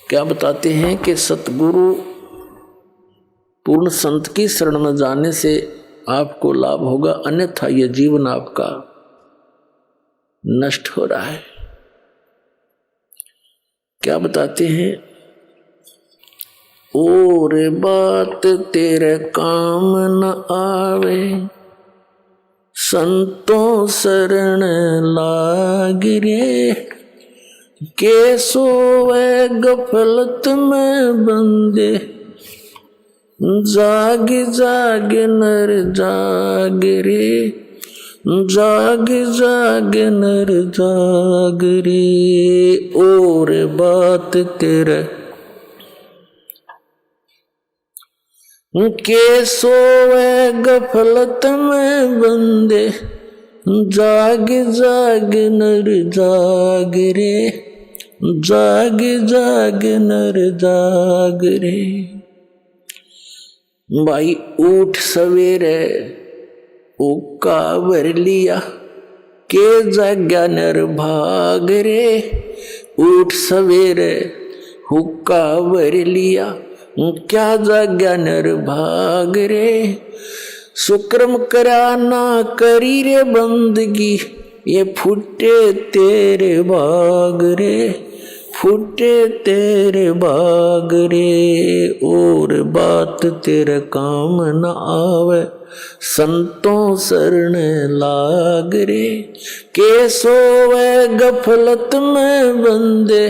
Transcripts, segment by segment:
क्या बताते हैं कि सतगुरु पूर्ण संत की शरण में जाने से आपको लाभ होगा, अन्यथा यह जीवन आपका नष्ट हो रहा है। क्या बताते हैं, और बात तेरे काम न आवे, संतों शरण लाग रे, के सोवे गफलत में बंदे, जाग जाग नर जाग रे, जाग जाग नर जाग रे। और बात तेरे के सोवे गफलत में बंदे, जाग जाग नर जाग रे, जाग जाग नर जाग रे। भाई उठ सवेरे उक्का भर लिया, के जाग्या नर भाग रे। उठ सवेरे हुक्का भर लिया, क्या जाग्या नर भाग रे। सुक्रम करा ना करी रे बंदगी, ये फूटे तेरे बाग रे, फूटे तेरे बाग रे। और बात तेरे काम न आवे, संतों शरण लाग रे, के सोवे गफलत में बंदे,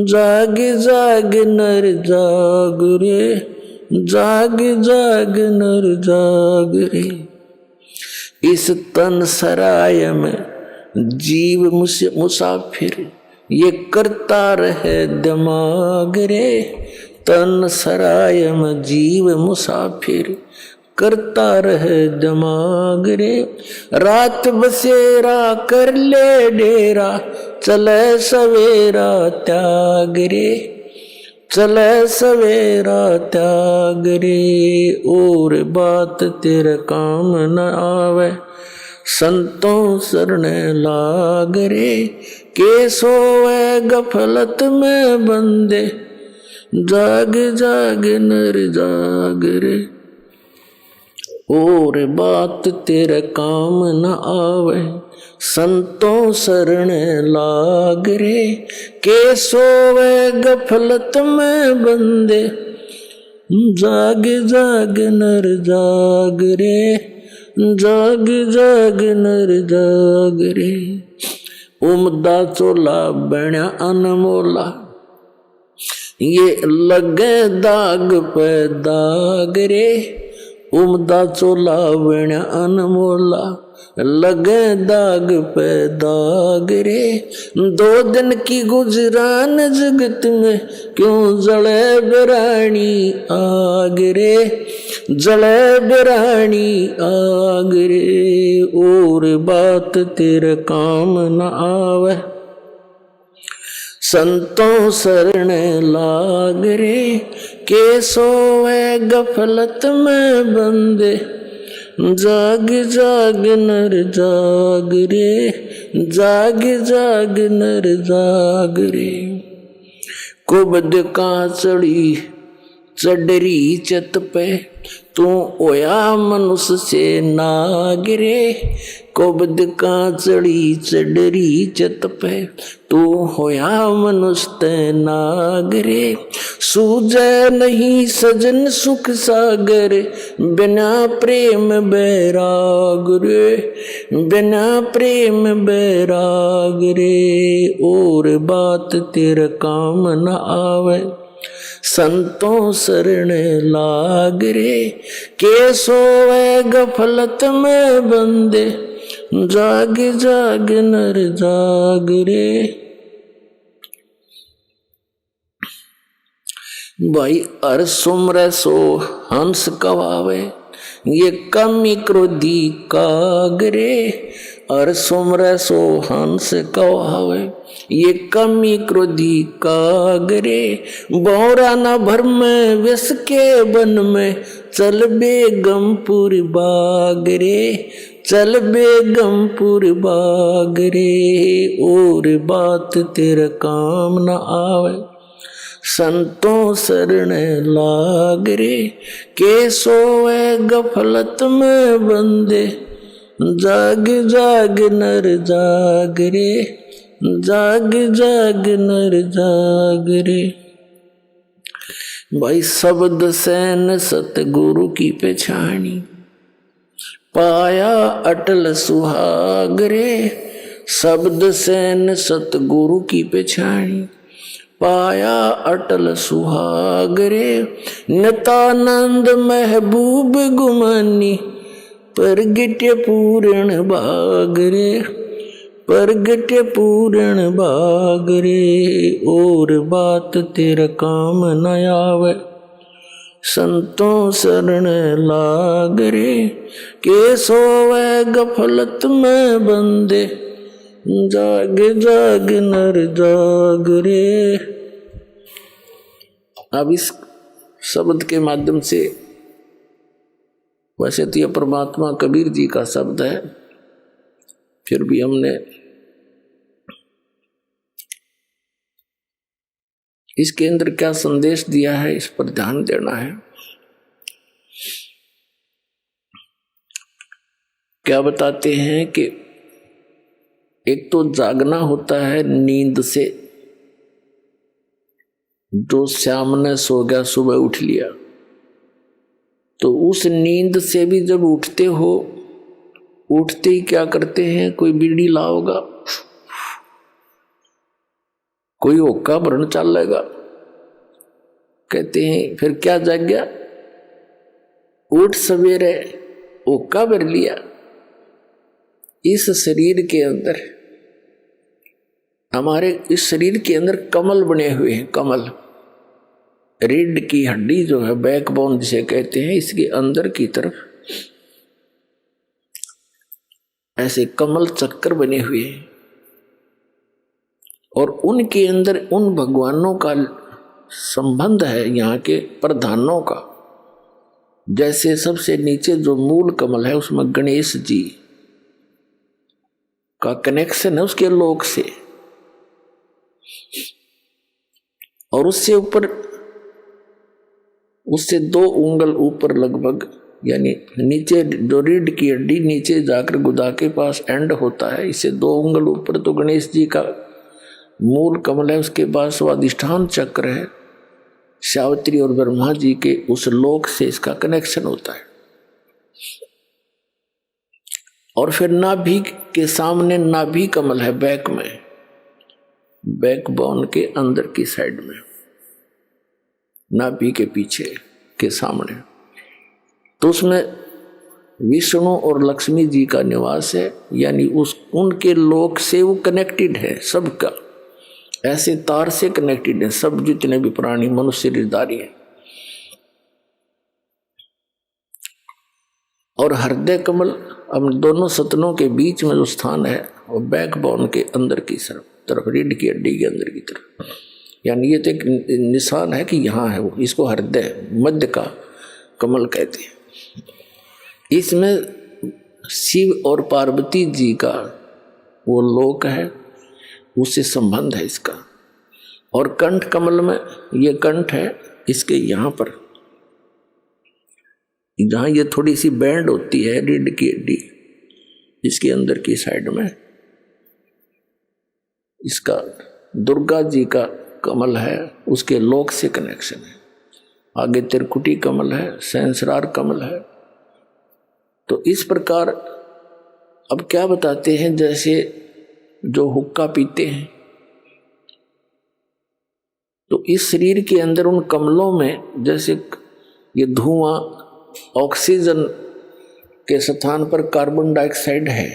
जाग जाग नर जाग रे, जाग जाग नर जाग रे। इस तन सराय में जीव मुसाफिर, ये करता रहे दिमाग रे। तन सराय में जीव मुसाफिर, करता रहे दिमाग रे। रात बसेरा कर ले डेरा, चले सवेरा त्याग रे, चले सवेरा त्याग रे। और बात तेरे काम न आवे, संतों शरण लाग रे, के सोवे गफलत में बंदे, जाग जाग नर जाग रे। और बात तेरे काम न आवे, संतों शरण लाग रे, के सोवे गफलत में बंदे, जाग जाग नर जाग रे, जाग जाग नर जाग रे। उमदा चोला बण्या अनमोला, ये लगे दाग पे दाग रे। उमदा चोला बण्या अनमोला, लगे दाग पे दाग रे। दो दिन की गुजरान जगत में, क्यों जले बिरानी आग रे, जले बिरानी आग रे। और बात तेरे काम न आवे, संतों शरण लाग रे, के सोवे गफलत में बंदे, जाग जाग नर जाग रे, जाग जाग नर जाग रे। कुबद का चढ़ी चडरी चत पे, तू ओया मनुष्य से नाग रे। कुबद का चढ़ी चडरी चत पे, तू होया मनुष्य ते नाग रे। सूझे नहीं सजन सुख सागर, बिना प्रेम बैराग रे, बिना प्रेम बैराग रे। और बात तेरे काम न आवे, संतों शरण लाग रे, के सोवे गफलत में बंदे, जाग जाग नर जाग रे। भाई हर सुमरे सो हंस कवावे, ये कमी क्रोधी कागरे। हर सुमरे सो हंस कवावे, ये कमी क्रोधी कागरे। बोरा न भर में विष के वन में, चल बेगमपुर बागरे, चल बेगमपुर बागरे। और बात तेरे काम न आवे, संतों शरण लाग रे, के सोए गफलत में बंदे, जाग जाग नर जाग रे, जाग जाग नर जाग रे। भाई शब्द सैन सतगुरु की पहचानी, पाया अटल सुहाग रे। शब्द सैन सतगुरु की पहचानी, पाया अटल सुहाग रे। नितानंद महबूब गुमानी, प्रगट्य पूर्ण भाग रे, प्रगट्य पूर्ण भाग रे। और बात तेरा काम न आवे, संतों शरण लाग रे, के सोवे गफलत में बंदे, जाग जाग नर जाग रे। अब इस शब्द के माध्यम से, वैसे तो यह परमात्मा कबीर जी का शब्द है, फिर भी हमने इसके अंदर क्या संदेश दिया है इस पर ध्यान देना है। क्या बताते हैं कि एक तो जागना होता है नींद से, जो श्याम ने सो गया सुबह उठ लिया, तो उस नींद से भी जब उठते हो, उठते ही क्या करते हैं, कोई बीड़ी लाओगा, कोई होक्का भरन चल लेगा, कहते हैं फिर क्या जाग गया, उठ सवेरे होक्का भर लिया। इस शरीर के अंदर, हमारे इस शरीर के अंदर कमल बने हुए हैं, कमल, रीढ़ की हड्डी जो है, बैकबोन जिसे कहते हैं, इसके अंदर की तरफ ऐसे कमल चक्कर बने हुए हैं, और उनके अंदर उन भगवानों का संबंध है, यहाँ के प्रधानों का। जैसे सबसे नीचे जो मूल कमल है, उसमें गणेश जी का कनेक्शन है उसके लोक से, और उससे ऊपर, उससे 2 उंगल ऊपर लगभग, यानी नीचे जो रीढ़ की हड्डी नीचे जाकर गुदा के पास एंड होता है, इससे 2 उंगल ऊपर तो गणेश जी का मूल कमल है, उसके बाद स्वादिष्ठान चक्र है, सावित्री और ब्रह्मा जी के उस लोक से इसका कनेक्शन होता है। और फिर नाभि के सामने नाभि कमल है, बैक में, बैकबोन के अंदर की साइड में, नाभि के पीछे के सामने, तो उसमें विष्णु और लक्ष्मी जी का निवास है, यानी उस उनके लोक से वो कनेक्टेड है, सबका ऐसे तार से कनेक्टेड है, सब जितने भी प्राणी मनुष्य शरीरधारी है। और हृदय कमल अब दोनों सतनों के बीच में जो स्थान है, वो बैकबोन के अंदर की तरफ, रीढ़ की हड्डी के अंदर की तरफ, यानी ये तो एक निशान है कि यहाँ है वो, इसको हृदय मध्य का कमल कहते हैं। इसमें शिव और पार्वती जी का वो लोक है, उससे संबंध है इसका। और कंठ कमल में, ये कंठ है, इसके यहाँ पर, जहाँ ये थोड़ी सी बैंड होती है रीढ़ की हड्डी, इसके अंदर की साइड में इसका दुर्गा जी का कमल है, उसके लोक से कनेक्शन है। आगे त्रिकुटी कमल है, सहस्रार कमल है। तो इस प्रकार अब क्या बताते हैं, जैसे जो हुक्का पीते हैं, तो इस शरीर के अंदर उन कमलों में जैसे ये धुआं ऑक्सीजन के स्थान पर कार्बन डाइऑक्साइड है,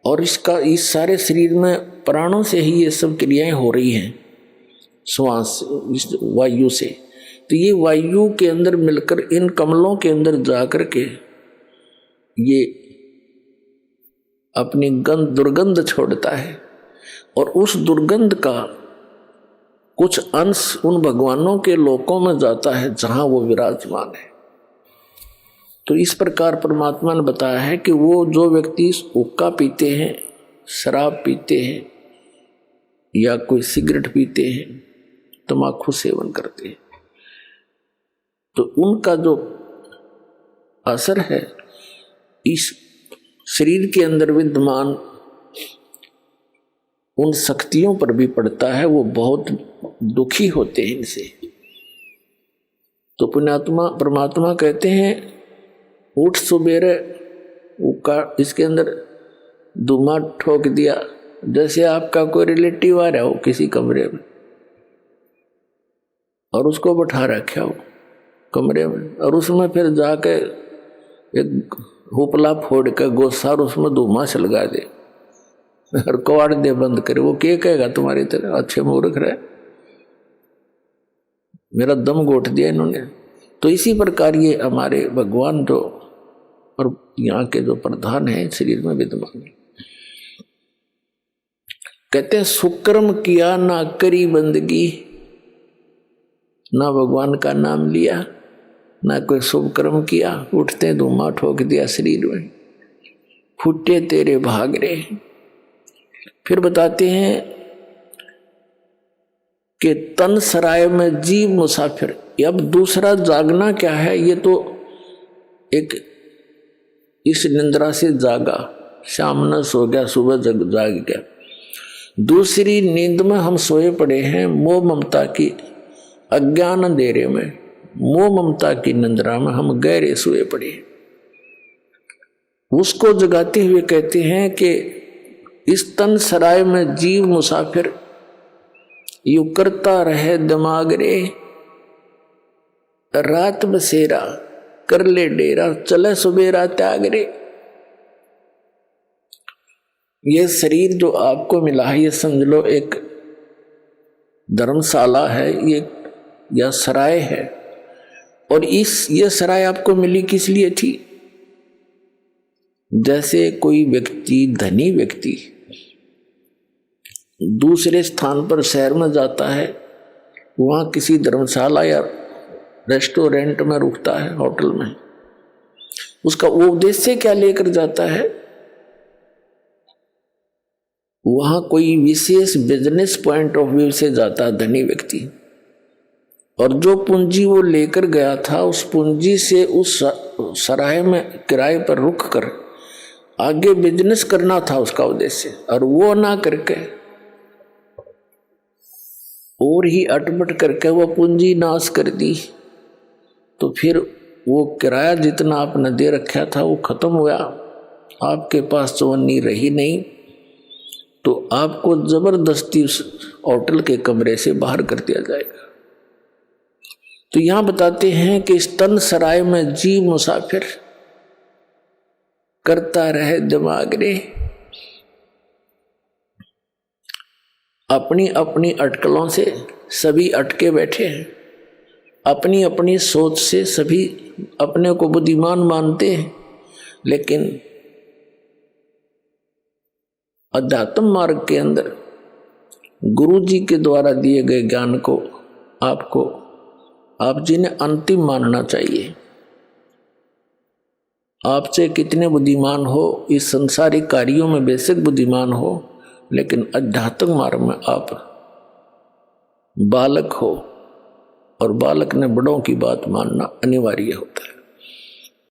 और इसका इस सारे शरीर में प्राणों से ही ये सब क्रियाएं हो रही हैं, श्वास इस वायु से। तो ये वायु के अंदर मिलकर इन कमलों के अंदर जाकर के ये अपनी दुर्गंध छोड़ता है, और उस दुर्गंध का कुछ अंश उन भगवानों के लोकों में जाता है जहां वो विराजमान है। तो इस प्रकार परमात्मा ने बताया है कि वो जो व्यक्ति हुक्का पीते हैं, शराब पीते हैं, या कोई सिगरेट पीते हैं, तम्बाकू सेवन करते हैं, तो उनका जो असर है इस शरीर के अंदर विद्यमान उन शक्तियों पर भी पड़ता है, वो बहुत दुखी होते हैं इनसे। तो पुण्यात्मा परमात्मा कहते हैं उठ सुबेरे का इसके अंदर धुआं ठोक दिया, जैसे आपका कोई रिलेटिव आ रहा हो किसी कमरे में और उसको बैठा रखा हो कमरे में, और उसमें फिर जाके एक हुपला फोड़ के गोसा और उसमें धुआं सलगा दे और कवाड़ दे बंद करे, वो क्या कहेगा तुम्हारी तरह अच्छे मूर्ख रहे, मेरा दम घोट दिया इन्होंने। तो इसी प्रकार ये हमारे भगवान जो और यहाँ के जो प्रधान है शरीर में विद्यमान, कहते हैं सुकर्म किया ना करी बंदगी, ना भगवान का नाम लिया ना कोई शुभ कर्म किया, उठते धुआं ठोक दिया शरीर में, फूटे तेरे भाग रे। फिर बताते हैं कि तन सराय में जीव मुसाफिर। अब दूसरा जागना क्या है, ये तो एक इस निंद्रा से जागा, शाम न सो गया सुबह जाग गया। दूसरी नींद में हम सोए पड़े हैं मोह ममता की अज्ञान अंधेरे में, मोह ममता की निंद्रा में हम गहरे सोए पड़े हैं। उसको जगाते हुए कहते हैं कि इस तन सराय में जीव मुसाफिर यू करता रहे दिमाग रे, रात बसेरा कर ले डेरा चले सुबेरा त्याग रे। ये शरीर जो आपको मिला है ये समझ लो एक धर्मशाला है ये या सराय है, और ये सराय आपको मिली किस लिए थी? जैसे कोई व्यक्ति धनी व्यक्ति दूसरे स्थान पर शहर में जाता है, वहाँ किसी धर्मशाला या रेस्टोरेंट में रुकता है, होटल में, उसका वो उद्देश्य क्या लेकर जाता है? वहाँ कोई विशेष बिजनेस पॉइंट ऑफ व्यू से जाता है धनी व्यक्ति, और जो पूंजी वो लेकर गया था उस पूंजी से उस सराय में किराए पर रुक कर आगे बिजनेस करना था उसका उद्देश्य, और वो ना करके और ही अटपट करके वो पूंजी नाश कर दी, तो फिर वो किराया जितना आपने दे रखा था वो खत्म हुआ, आपके पास चवन्नी रही नहीं, तो आपको जबरदस्ती उस होटल के कमरे से बाहर कर दिया जाएगा। तो यहां बताते हैं कि इस तन सराय में जीव मुसाफिर करता रहे दिमाग रे, अपनी अपनी अटकलों से सभी अटके बैठे हैं, अपनी अपनी सोच से सभी अपने को बुद्धिमान मानते हैं, लेकिन अध्यात्म मार्ग के अंदर गुरु जी के द्वारा दिए गए ज्ञान को आप जी ने अंतिम मानना चाहिए। आपसे कितने बुद्धिमान हो, इस संसारिक कार्यों में बेशक बुद्धिमान हो, लेकिन अध्यात्म मार्ग में आप बालक हो, और बालक ने बड़ों की बात मानना अनिवार्य होता है।